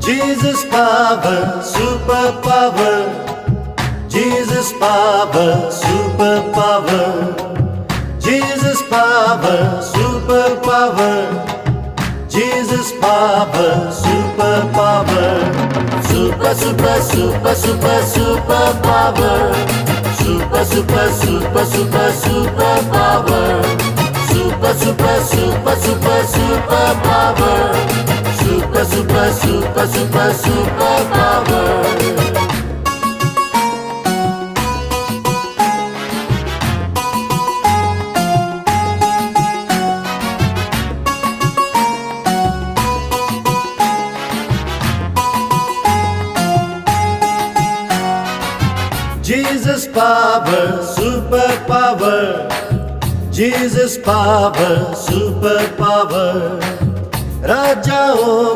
Jesus power, super power. Jesus power, super power. Jesus power, super power. Jesus power, super power. Super, super, super, super, super power. Super, super, super, super, super power. Super, super, super, super, super power. Super, super, super, super, super power. Jesus power, super power. Jesus power, super power. राजाओं